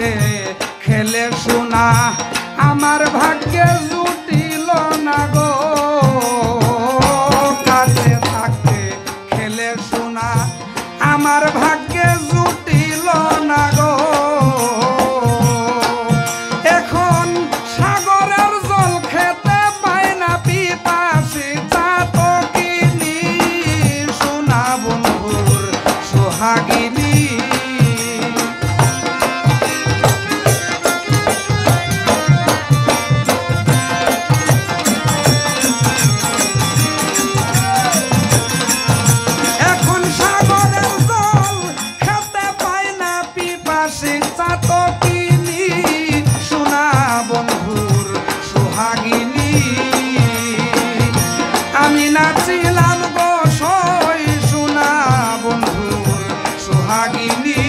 থাকতে খেলে শোনা আমার ভাগ্যে জুটিল না গো কাছে থাকতে খেলে শোনা আমার ভাগ্যে জুটিল না গো এখন সাগরের জল খেতে পায় না পিপাসী চাতকিনী শোনা বন্ধুর সোহাগিনী আমি নাচিলাম গো সই শোনা বন্ধুর সোহাগিনী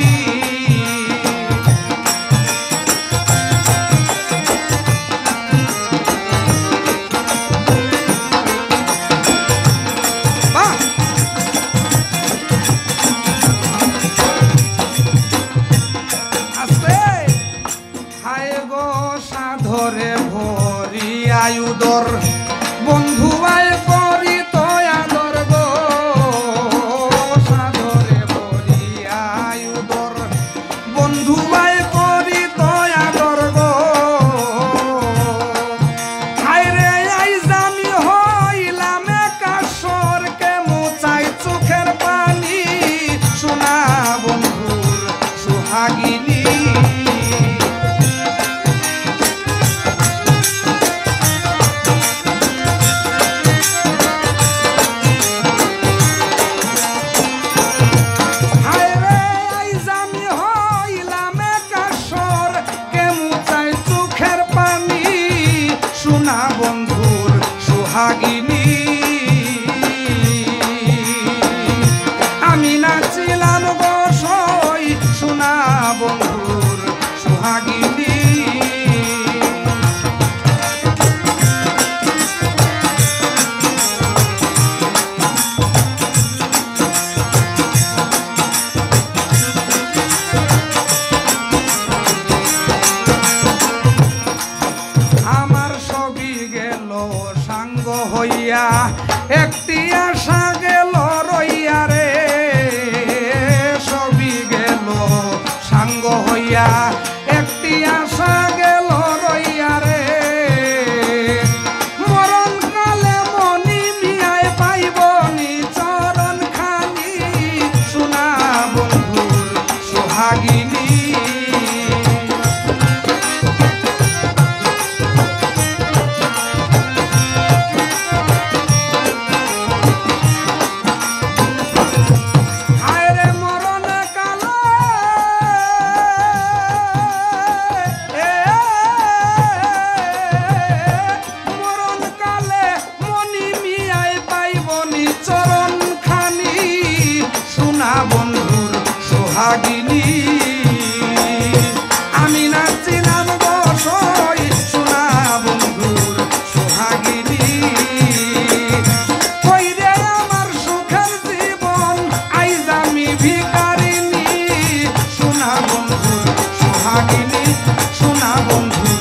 হায় গো সাধরে ভরি আয়ুদর বন্ধু আয় করি তো আদর গো সাধরে ভরি আয়ুদর বন্ধু আয় করি তো আদর গো হায় রে আইজ আমি হইলাম কাশর কে মুচাই চোখের পানি শোনা বন্ধুর সোহাগিনী বন্ধুর সোহাগিনী আমি নাচিলাম গো সই শোনা বন্ধুর সোহাগিনী হইয়া একটি আশা গেল রইয়া রে সবই গেল সাঙ্গ হইয়া একটি আশা গেল রইয়া রে মরণ কালে মনি মিয়ায় পাইবনি চরণ খানি শোনা বন্ধুর সোহাগিনী বন্ধুর সোহাগিনী আমি নাচিলাম গো সই শোনা বন্ধুর সোহাগিনী কই রে আমার সুখের জীবন আইজ আমি ভিখারিনী শোনা বন্ধুর সোহাগিনী শোনা বন্ধুর